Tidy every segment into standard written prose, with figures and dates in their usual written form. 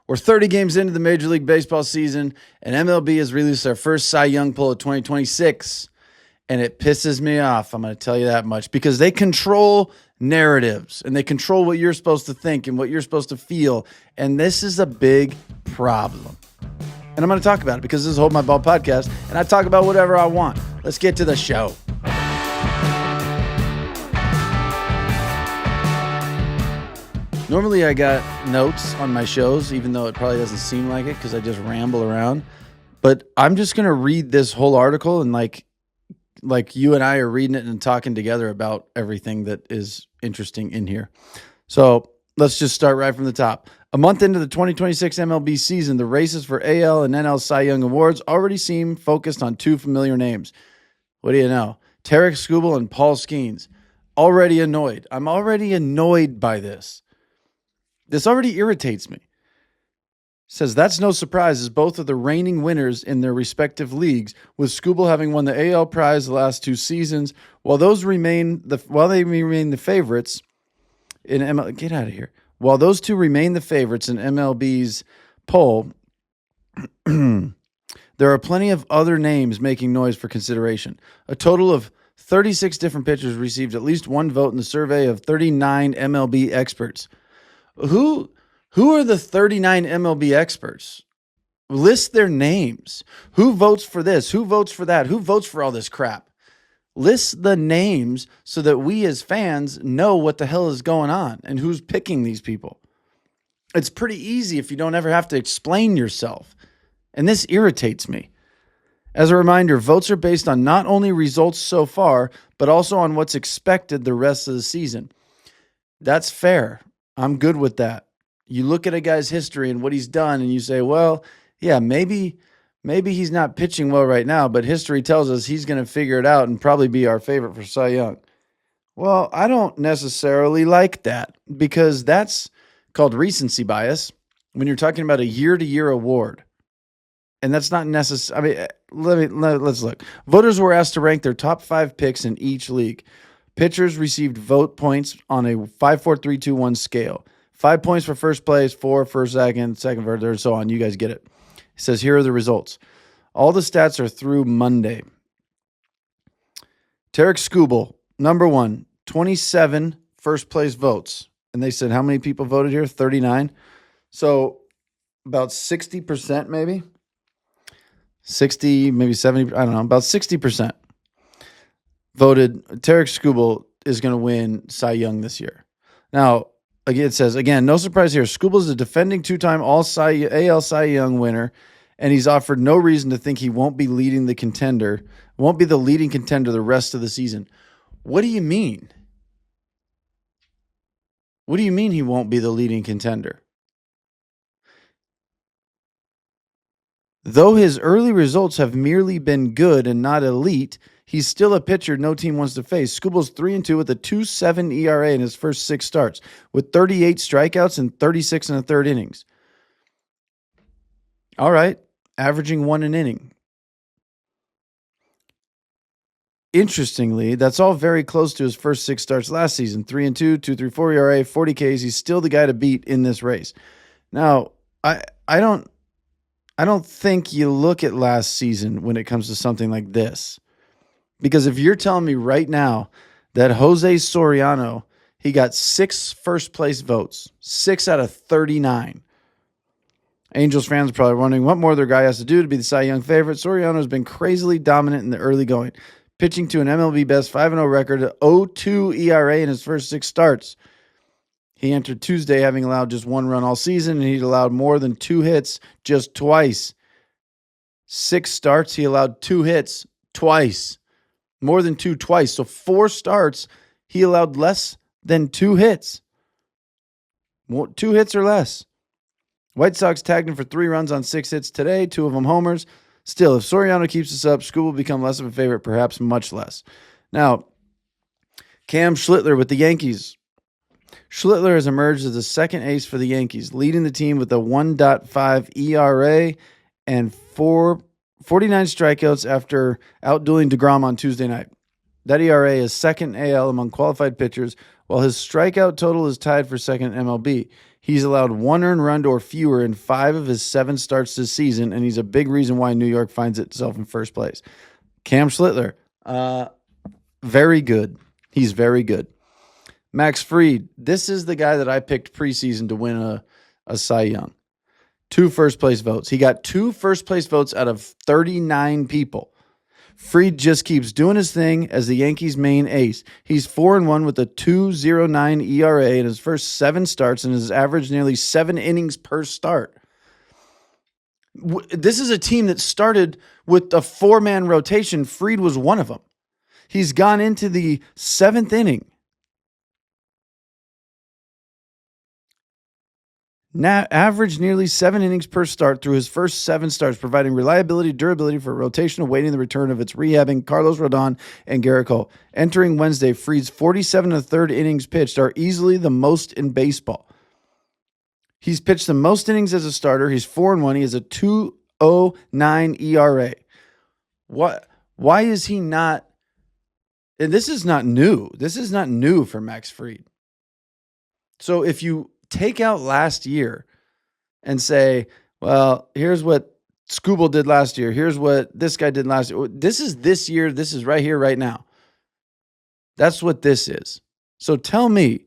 We're 30 games into the Major League Baseball season, and MLB has released their first Cy Young poll of 2026, and it pisses me off. I'm going to tell you that much, because they control narratives, and they control what you're supposed to think and what you're supposed to feel, and this is a big problem. And I'm going to talk about it because this is Hold My Ball podcast, and I talk about whatever I want. Let's get to the show. Normally I got notes on my shows, even though it probably doesn't seem like it because I just ramble around. But I'm just going to read this whole article and like you and I are reading it and talking together about everything that is interesting in here. So let's just start right from the top. A month into the 2026 MLB season, the races for AL and NL Cy Young awards already seem focused on two familiar names. What do you know? Tarek Skubal and Paul Skeens. Already annoyed. I'm already annoyed by this. This already irritates me. Says that's no surprise, as both are the reigning winners in their respective leagues, with Skubal having won the AL prize the last two seasons, while they remain the favorites in MLB. Get out of here. While those two remain the favorites in MLB's poll, there are plenty of other names making noise for consideration. A total of 36 different pitchers received at least one vote in the survey of 39 MLB experts. Who are the 39 MLB experts? List their names. Who votes for this? Who votes for that? Who votes for all this crap? List the names so that we as fans know what the hell is going on and who's picking these people. It's pretty easy if you don't ever have to explain yourself. And this irritates me. As a reminder, votes are based on not only results so far, but also on what's expected the rest of the season. That's fair. I'm good with that. You look at a guy's history and what he's done and you say, well, yeah, maybe he's not pitching well right now, but history tells us he's going to figure it out and probably be our favorite for Cy Young. Well, I don't necessarily like that because that's called recency bias when you're talking about a year-to-year award. And that's not necessary. I mean, let's look. Voters were asked to rank their top 5 picks in each league. Pitchers received vote points on a 5-4-3-2-1 scale. 5 points for first place, 4 for second for third, so on. You guys get it. It says here are the results. All the stats are through Monday. Tarek Skubal, number 1, 27 first place votes. And they said how many people voted here? 39. So about 60% maybe. 60, maybe 70, I don't know, about 60%. Voted Tarek Skubal is going to win Cy Young this year. Now, again, it says, again, no surprise here. Skubal is a defending two-time AL Cy Young winner, and he's offered no reason to think he won't be the leading contender the rest of the season. What do you mean? What do you mean he won't be the leading contender? Though his early results have merely been good and not elite, he's still a pitcher no team wants to face. Skubal's 3-2 with a 2.7 ERA in his first 6 starts, with 38 strikeouts and 36 in the third innings. All right, averaging 1 an inning. Interestingly, that's all very close to his first 6 starts last season. 3-2, 2.34 ERA, 40 Ks. He's still the guy to beat in this race. Now, I don't think you look at last season when it comes to something like this. Because if you're telling me right now that Jose Soriano, he got 6 first place votes, 6 out of 39. Angels fans are probably wondering what more their guy has to do to be the Cy Young favorite. Soriano has been crazily dominant in the early going, pitching to an MLB best 5-0 record, 0.2 ERA in his first 6 starts. He entered Tuesday having allowed just 1 run all season, and he'd allowed more than 2 hits just twice. 6 starts, he allowed 2 hits twice. More than 2 twice. So 4 starts, he allowed less than 2 hits. 2 hits or less. White Sox tagged him for 3 runs on 6 hits today, 2 of them homers. Still, if Soriano keeps this up, Skubal will become less of a favorite, perhaps much less. Now, Cam Schlittler with the Yankees. Schlittler has emerged as the second ace for the Yankees, leading the team with a 1.5 ERA and 49 strikeouts after outdueling DeGrom on Tuesday night. That ERA is second AL among qualified pitchers, while his strikeout total is tied for second MLB. He's allowed 1 earned run or fewer in 5 of his 7 starts this season, and he's a big reason why New York finds itself in first place. Cam Schlittler, very good. He's very good. Max Fried, this is the guy that I picked preseason to win a Cy Young. 2 first-place votes. He got 2 first-place votes out of 39 people. Fried just keeps doing his thing as the Yankees' main ace. He's 4-1 with a 2.09 ERA in his first 7 starts and has averaged nearly 7 innings per start. This is a team that started with a 4-man rotation. Fried was one of them. He's gone into the 7th inning. Now, averaged nearly 7 innings per start through his first 7 starts, providing reliability, durability for rotation, awaiting the return of its rehabbing Carlos Rodon and Garrett Cole. Entering Wednesday, Fried's 47 1/3 innings pitched are easily the most in baseball. He's pitched the most innings as a starter. He's 4-1. He has a 2.09 ERA. Why is he not? And this is not new. This is not new for Max Fried. So if you take out last year and say, well, here's what Scooble did last year. Here's what this guy did last year. This is this year. This is right here, right now. That's what this is. So tell me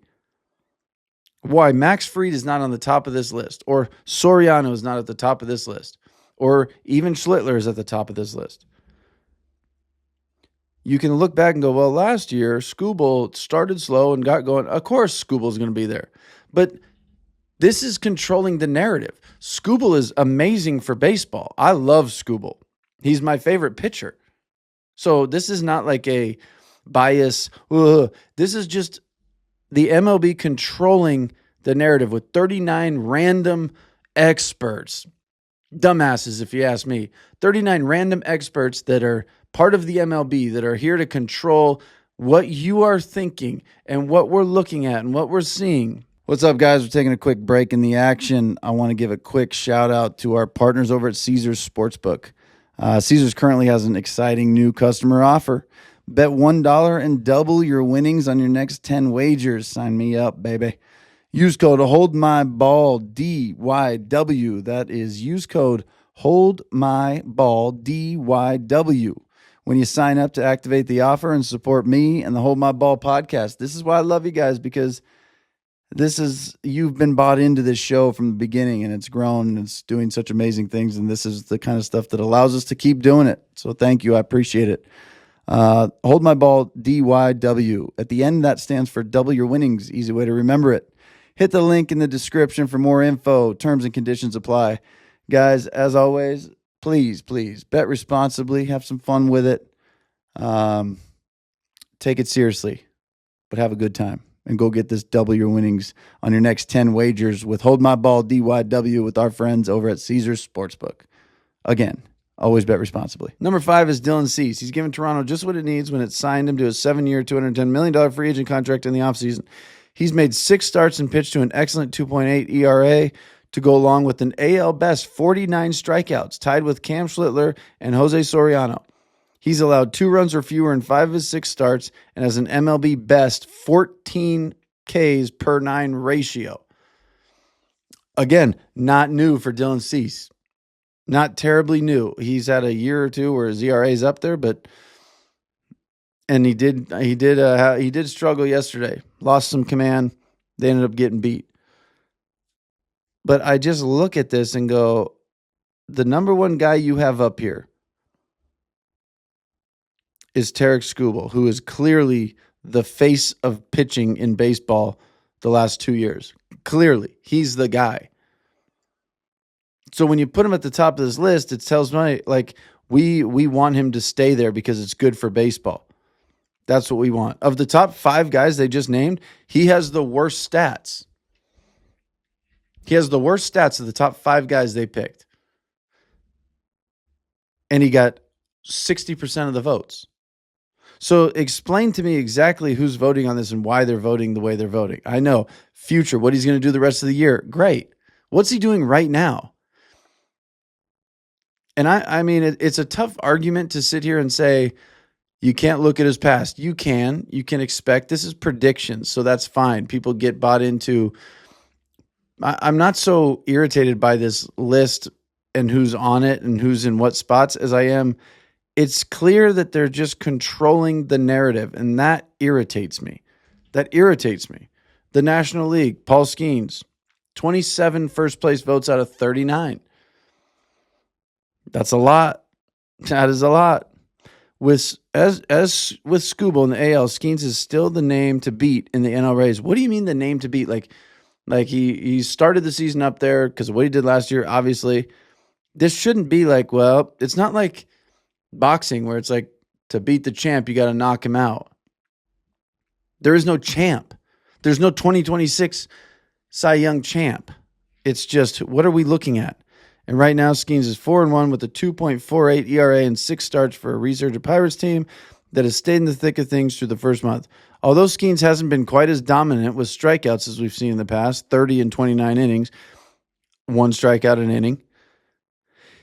why Max Fried is not on the top of this list, or Soriano is not at the top of this list, or even Schlittler is at the top of this list. You can look back and go, well, last year, Scooble started slow and got going. Of course, Scooble's going to be there. But this is controlling the narrative. Scooble is amazing for baseball. I love Scooble. He's my favorite pitcher. So this is not like a bias. This is just the MLB controlling the narrative with 39 random experts. Dumbasses, if you ask me. 39 random experts that are part of the MLB that are here to control what you are thinking and what we're looking at and what we're seeing. What's up, guys? We're taking a quick break in the action. I want to give a quick shout out to our partners over at Caesars Sportsbook. Caesars currently has an exciting new customer offer. Bet $1 and double your winnings on your next 10 wagers. Sign me up, baby. Use code HOLDMYBALL, DYW. That is, use code HOLDMYBALL, DYW. When you sign up to activate the offer and support me and the Hold My Ball podcast. This is why I love you guys, because you've been bought into this show from the beginning, and it's grown and it's doing such amazing things. And this is the kind of stuff that allows us to keep doing it. So thank you. I appreciate it. Hold My Ball, DYW. At the end, that stands for double your winnings. Easy way to remember it. Hit the link in the description for more info. Terms and conditions apply. Guys, as always, please bet responsibly. Have some fun with it. Take it seriously, but have a good time. And go get this double your winnings on your next 10 wagers with Hold My Ball DYW with our friends over at Caesars Sportsbook. Again, always bet responsibly. Number 5 is Dylan Cease. He's given Toronto just what it needs when it signed him to a 7-year, $210 million free agent contract in the offseason. He's made 6 starts and pitched to an excellent 2.8 ERA to go along with an AL best 49 strikeouts, tied with Cam Schlittler and Jose Soriano. He's allowed 2 runs or fewer in 5 of his 6 starts and has an MLB best 14 Ks per 9 ratio. Again, not new for Dylan Cease. Not terribly new. He's had a year or two where his ERA is up there, and he did struggle yesterday. Lost some command. They ended up getting beat. But I just look at this and go, the number one guy you have up here is Tarek Skubal, who is clearly the face of pitching in baseball the last 2 years. Clearly, he's the guy. So when you put him at the top of this list, it tells me, like, we want him to stay there because it's good for baseball. That's what we want. Of the top 5 guys they just named, he has the worst stats. He has the worst stats of the top 5 guys they picked. And he got 60% of the votes. So explain to me exactly who's voting on this and why they're voting the way they're voting. I know, future, what he's going to do the rest of the year. Great. What's he doing right now? And I mean, it's a tough argument to sit here and say, you can't look at his past. You can expect, this is predictions, so that's fine. People get bought into I'm not so irritated by this list and who's on it and who's in what spots as I am. It's clear that they're just controlling the narrative, and that irritates me. That irritates me. The National League, Paul Skeens, 27 first place votes out of 39. That's a lot. That is a lot. With with Scooble in the AL, Skeens is still the name to beat in the NL Rays. What do you mean the name to beat? Like he started the season up there because of what he did last year, obviously. This shouldn't be like, well, it's not like boxing where it's like to beat the champ, you got to knock him out. There is no champ. There's no 2026 Cy Young champ. It's just, what are we looking at? And right now, Skeens is 4-1 with a 2.48 ERA and 6 starts for a resurgent Pirates team that has stayed in the thick of things through the first month. Although Skeens hasn't been quite as dominant with strikeouts as we've seen in the past, 30 and 29 innings, 1 strikeout an inning,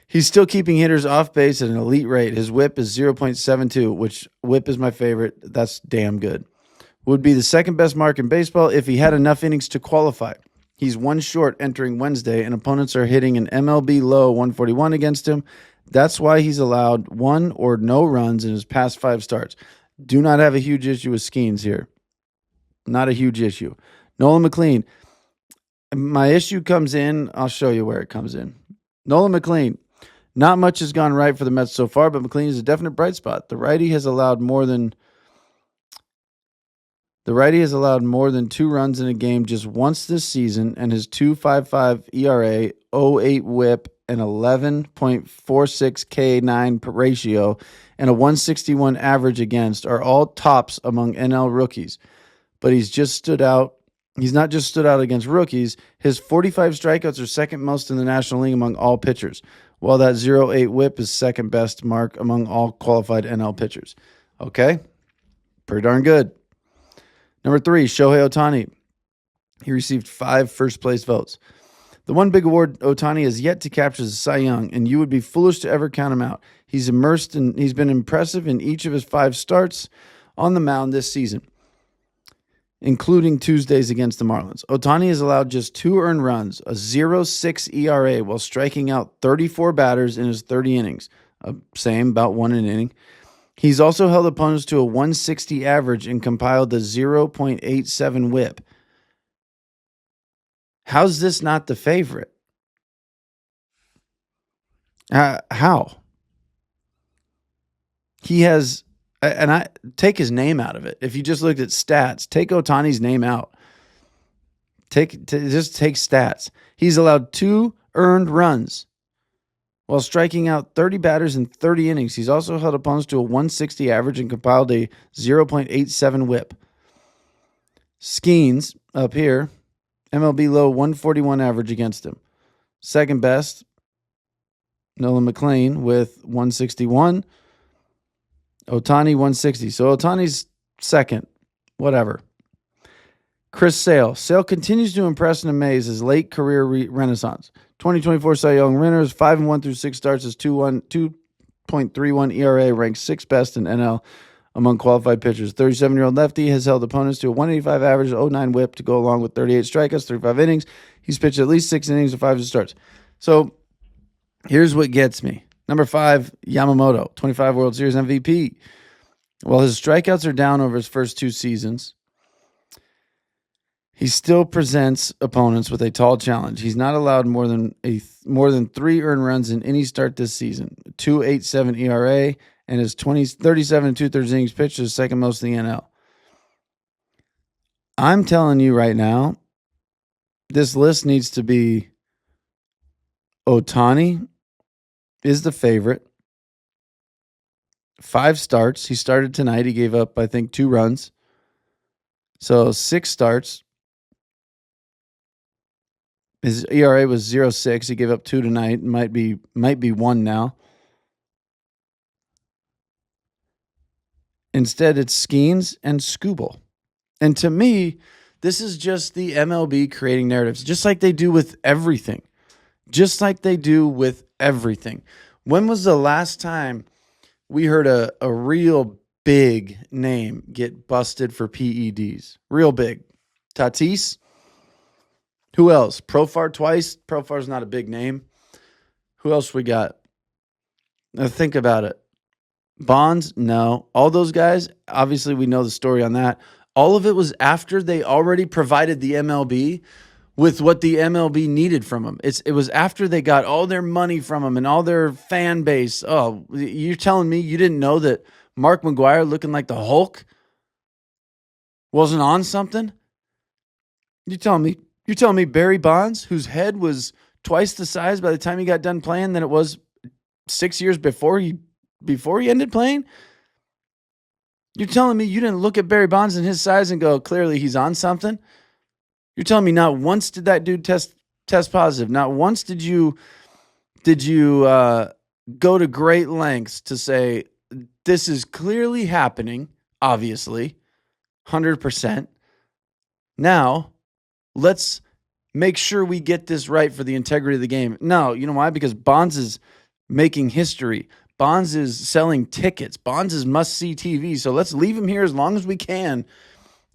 he's still keeping hitters off base at an elite rate. His whip is 0.72, which whip is my favorite. That's damn good. Would be the second best mark in baseball if he had enough innings to qualify. He's 1 short entering Wednesday, and opponents are hitting an MLB low 141 against him. That's why he's allowed 1 or no runs in his past 5 starts. Do not have a huge issue with Skeens here. Not a huge issue. Nolan McLean. My issue comes in. I'll show you where it comes in. Nolan McLean. Not much has gone right for the Mets so far, but McLean is a definite bright spot. The righty has allowed more than 2 runs in a game just once this season, and his 2.55 ERA, 0.8 WHIP, and 11.46 K9 ratio, and a 161 average against are all tops among NL rookies. But he's just stood out. He's not just stood out against rookies. His 45 strikeouts are second most in the National League among all pitchers, while that 0.8 WHIP is second best mark among all qualified NL pitchers. Okay? Pretty darn good. Number 3, Shohei Ohtani. He received 5 first-place votes. The one big award Ohtani has yet to capture is Cy Young, and you would be foolish to ever count him out. He's been impressive in each of his 5 starts on the mound this season, including Tuesdays against the Marlins. Ohtani has allowed just 2 earned runs, a 0.6 ERA, while striking out 34 batters in his 30 innings. Same, about 1 an inning. He's also held opponents to a 160 average and compiled the 0.87 whip. How's this not the favorite? How? He has, and I take his name out of it. If you just looked at stats, take Ohtani's name out. Just take stats. He's allowed 2 earned runs while striking out 30 batters in 30 innings. He's also held opponents to a 160 average and compiled a 0.87 whip. Skeens, up here, MLB low 141 average against him. Second best, Nolan McLean with 161. Ohtani 160. So Ohtani's second. Whatever. Chris Sale. Sale continues to impress and amaze his late career renaissance. 2024 Cy Young winner is 5-1 through 6 starts. His 2.31 ERA ranks 6th best in NL among qualified pitchers. 37-year-old lefty has held opponents to a 185 average, 0.9 whip to go along with 38 strikeouts, 35 innings. He's pitched at least 6 innings of 5 starts. So here's what gets me. Number 5, Yamamoto, 25 World Series MVP. While his strikeouts are down over his first 2 seasons, he still presents opponents with a tall challenge. He's not allowed more than 3 earned runs in any start this season. 2.87 ERA and his 37 and 2/3 innings pitched is second most in the NL. I'm telling you right now, this list needs to be Ohtani is the favorite. 5 starts. He started tonight. He gave up, I think, 2 runs. So 6 starts. His ERA was 0.6. He gave up 2 tonight. Might be 1 now. Instead, it's Skeens and Scooble. And to me, this is just the MLB creating narratives, just like they do with everything. Just like they do with everything. When was the last time we heard a real big name get busted for PEDs? Real big. Tatis? Who else? Profar twice. Profar's not a big name. Who else we got? Now think about it. Bonds, no. All those guys, obviously we know the story on that. All of it was after they already provided the MLB with what the MLB needed from them. It was after they got all their money from them and all their fan base. Oh, you're telling me you didn't know that Mark McGwire looking like the Hulk wasn't on something? You're telling me Barry Bonds, whose head was twice the size by the time he got done playing than it was 6 years before he ended playing? You're telling me you didn't look at Barry Bonds and his size and go, clearly he's on something? You're telling me not once did that dude test positive. Not once did you go to great lengths to say this is clearly happening, obviously, 100%. Now, let's make sure we get this right for the integrity of the game. No, you know why? Because Bonds is making history. Bonds is selling tickets. Bonds is must-see TV. So let's leave him here as long as we can.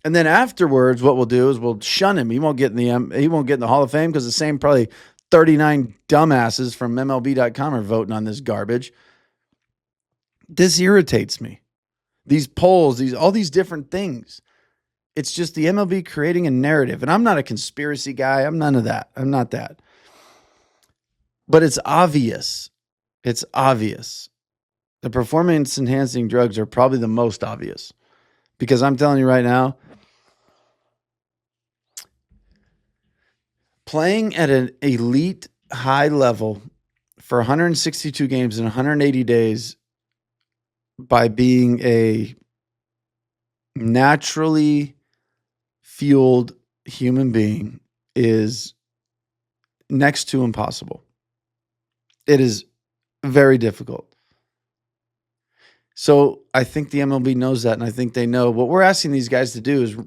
And then afterwards, what we'll do is we'll shun him. He won't get in the Hall of Fame because the same probably 39 dumbasses from MLB.com are voting on this garbage. This irritates me. These polls, all these different things. It's just the MLB creating a narrative. And I'm not a conspiracy guy. I'm none of that. I'm not that. But it's obvious. It's obvious. The performance-enhancing drugs are probably the most obvious. Because I'm telling you right now, playing at an elite high level for 162 games in 180 days by being a naturally fueled human being is next to impossible. It is very difficult. So I think the MLB knows that, and I think they know what we're asking these guys to do is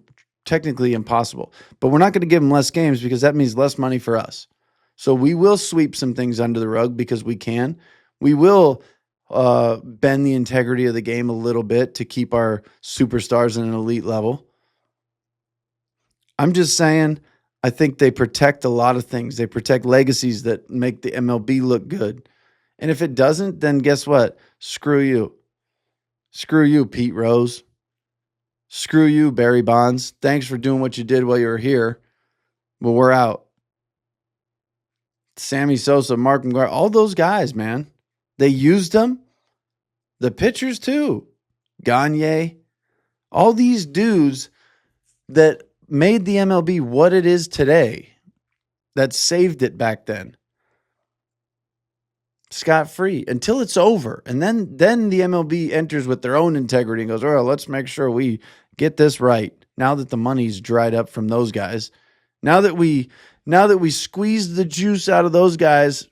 technically impossible. But we're not going to give them less games because that means less money for us. So we will sweep some things under the rug because we can. We will bend the integrity of the game a little bit to keep our superstars in an elite level. I'm just saying, I think they protect a lot of things. They protect legacies that make the MLB look good. And if it doesn't, then guess what? Screw you. Screw you, Pete Rose. Screw you, Barry Bonds. Thanks for doing what you did while you were here. But we're out. Sammy Sosa, Mark McGwire, all those guys, man. They used them. The pitchers, too. Gagne. All these dudes that made the MLB what it is today, that saved it back then. Scot-free until it's over. And then the MLB enters with their own integrity and goes, oh, let's make sure we get this right. Now that the money's dried up from those guys, now that we squeezed the juice out of those guys,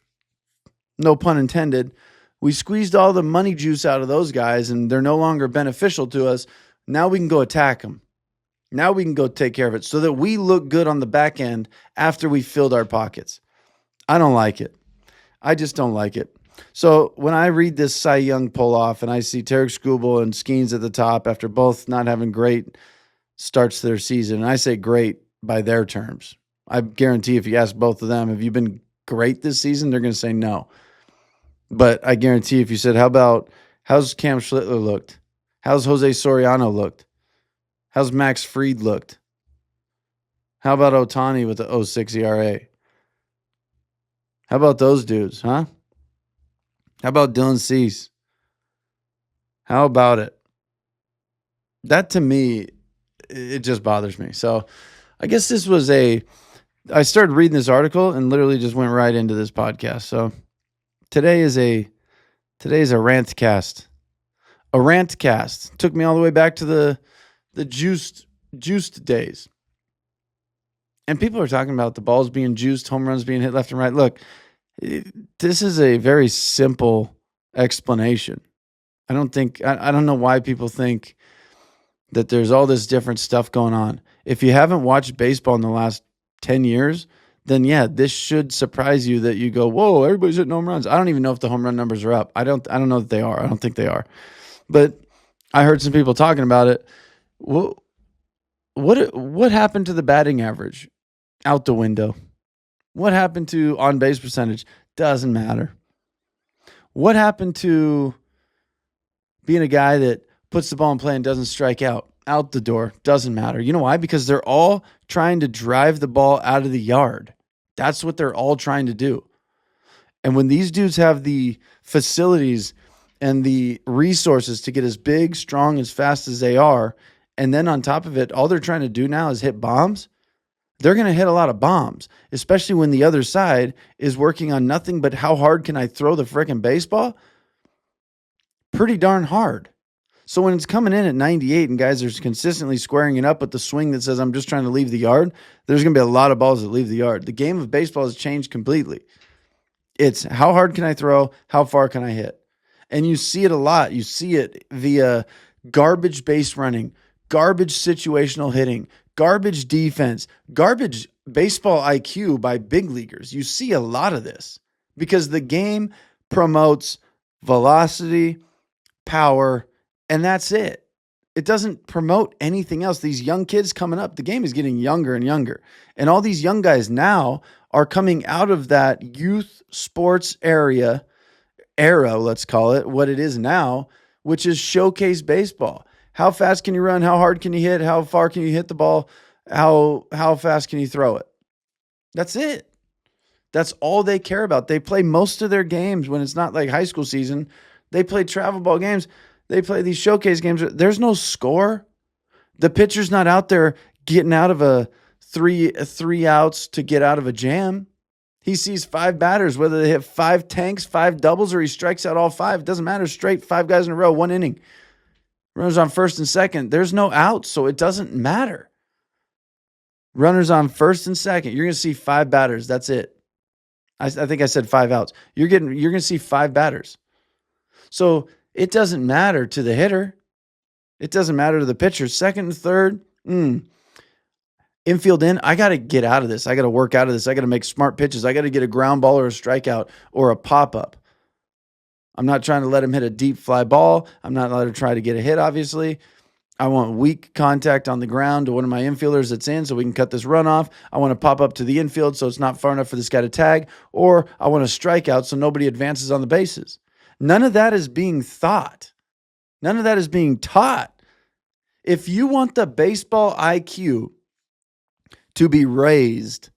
no pun intended, we squeezed all the money juice out of those guys and they're no longer beneficial to us. Now we can go attack them. Now we can go take care of it so that we look good on the back end after we filled our pockets. I don't like it. I just don't like it. So when I read this Cy Young pull off and I see Tarek Skubal and Skeens at the top after both not having great starts to their season, and I say great by their terms. I guarantee if you ask both of them, have you been great this season? They're going to say no. But I guarantee if you said, how's Cam Schlittler looked? How's Jose Soriano looked? How's Max Fried looked? How about Ohtani with the 0.6 ERA? How about those dudes, huh? How about Dylan Cease? How about it? That to me, it just bothers me. So I guess this was I started reading this article and literally just went right into this podcast. So today is a rant-cast. A rant-cast. Took me all the way back to the juiced days. And people are talking about the balls being juiced, home runs being hit left and right. Look, this is a very simple explanation. I don't know why people think that there's all this different stuff going on. If you haven't watched baseball in the last 10 years, then yeah, this should surprise you that you go, whoa, everybody's hitting home runs. I don't even know if the home run numbers are up. I don't know that they are. I don't think they are. But I heard some people talking about it. What happened to the batting average? Out the window. What happened to on-base percentage? Doesn't matter. What happened to being a guy that puts the ball in play and doesn't strike out? Out the door. Doesn't matter. You know why? Because they're all trying to drive the ball out of the yard. That's what they're all trying to do. And when these dudes have the facilities and the resources to get as big, strong, as fast as they are, and then on top of it, all they're trying to do now is hit bombs, they're going to hit a lot of bombs, especially when the other side is working on nothing but how hard can I throw the frickin' baseball? Pretty darn hard. So when it's coming in at 98 and guys are consistently squaring it up with the swing that says, I'm just trying to leave the yard, there's going to be a lot of balls that leave the yard. The game of baseball has changed completely. It's how hard can I throw? How far can I hit? And you see it a lot. You see it via garbage base running, garbage situational hitting, garbage defense, garbage baseball IQ by big leaguers. You see a lot of this because the game promotes velocity, power, and that's it. It doesn't promote anything else. These young kids coming up, the game is getting younger and younger. And all these young guys now are coming out of that youth sports era, let's call it what it is now, which is showcase baseball. How fast can you run? How hard can you hit? How far can you hit the ball? How fast can you throw it? That's it. That's all they care about. They play most of their games when it's not like high school season. They play travel ball games. They play these showcase games. There's no score. The pitcher's not out there getting out of a three outs to get out of a jam. He sees 5 batters, whether they hit 5 tanks, 5 doubles, or he strikes out all 5. It doesn't matter. Straight 5 guys in a row, 1 inning. Runners on first and second. There's no outs, so it doesn't matter. Runners on first and second. You're going to see 5 batters. That's it. I think I said 5 outs. You're going to see 5 batters. So it doesn't matter to the hitter. It doesn't matter to the pitcher. Second and third, infield in, I got to get out of this. I got to work out of this. I got to make smart pitches. I got to get a ground ball or a strikeout or a pop-up. I'm not trying to let him hit a deep fly ball. I'm not letting him try to get a hit, obviously. I want weak contact on the ground to one of my infielders that's in so we can cut this run off. I want to pop up to the infield so it's not far enough for this guy to tag. Or I want to strike out so nobody advances on the bases. None of that is being thought. None of that is being taught. If you want the baseball IQ to be raised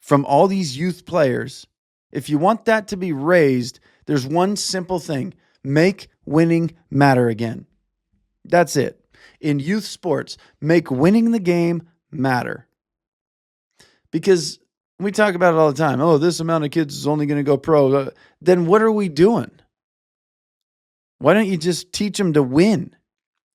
from all these youth players, if you want that to be raised, there's one simple thing. Make winning matter again. That's it. In youth sports, make winning the game matter. Because we talk about it all the time. Oh, this amount of kids is only going to go pro. Then what are we doing? Why don't you just teach them to win?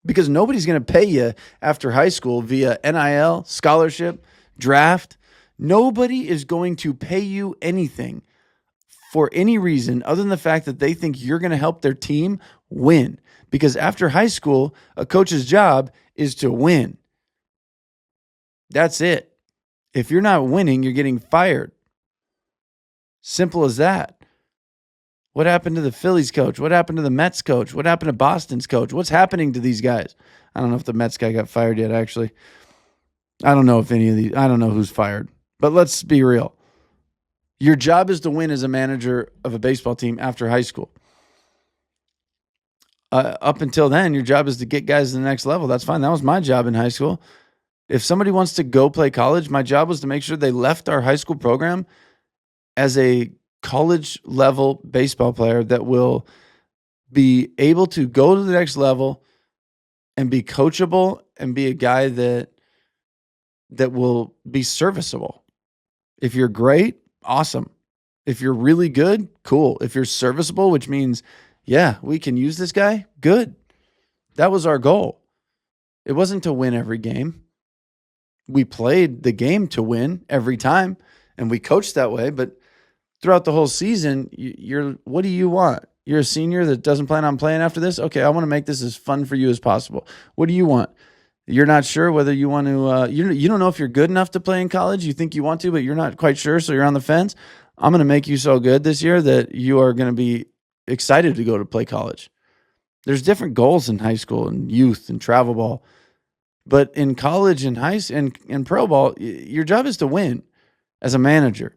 Because nobody's going to pay you after high school via NIL, scholarship, draft. Nobody is going to pay you anything for any reason other than the fact that they think you're going to help their team win. Because after high school, a coach's job is to win. That's it. If you're not winning, you're getting fired. Simple as that. What happened to the Phillies coach? What happened to the Mets coach? What happened to Boston's coach? What's happening to these guys? I don't know if the Mets guy got fired yet, actually. I don't know if any of these, I don't know who's fired. But let's be real. Your job is to win as a manager of a baseball team after high school. Up until then, your job is to get guys to the next level. That's fine. That was my job in high school. If somebody wants to go play college, my job was to make sure they left our high school program as a college level baseball player that will be able to go to the next level and be coachable and be a guy that will be serviceable. If you're great, awesome. If you're really good, cool. If you're serviceable, which means, yeah, we can use this guy, good. That was our goal. It wasn't to win every game. We played the game to win every time, and we coached that way, but throughout the whole season, what do you want? You're a senior that doesn't plan on playing after this? Okay, I want to make this as fun for you as possible. What do you want? You're not sure whether you want to, you don't know if you're good enough to play in college. You think you want to, but you're not quite sure, so you're on the fence. I'm going to make you so good this year that you are going to be excited to go to play college. There's different goals in high school and youth and travel ball. But in college and and pro ball, your job is to win as a manager.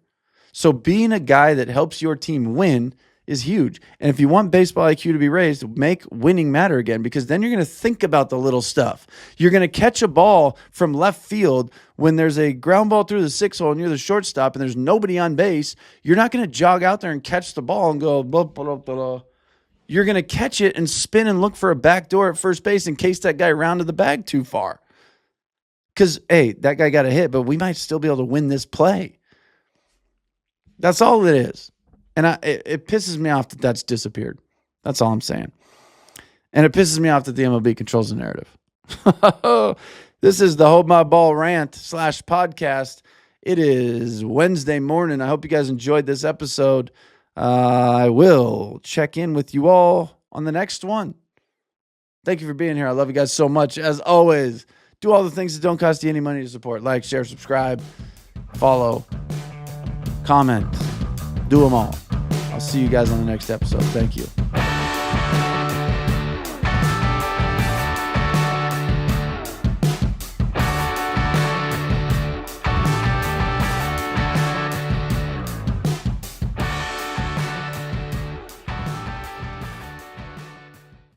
So being a guy that helps your team win is huge. And if you want baseball IQ to be raised, make winning matter again, because then you're going to think about the little stuff. You're going to catch a ball from left field when there's a ground ball through the 6 hole and you're the shortstop and there's nobody on base. You're not going to jog out there and catch the ball and go, blah, blah, blah, blah. You're going to catch it and spin and look for a back door at first base in case that guy rounded the bag too far. Because, hey, that guy got a hit, but we might still be able to win this play. That's all it is. And it pisses me off that that's disappeared. That's all I'm saying. And it pisses me off that the MLB controls the narrative. This is the Hold My Ball rant / podcast. It is Wednesday morning. I hope you guys enjoyed this episode. I will check in with you all on the next one. Thank you for being here. I love you guys so much. As always, do all the things that don't cost you any money to support. Like, share, subscribe, follow, comment. Do them all. I'll see you guys on the next episode. Thank you.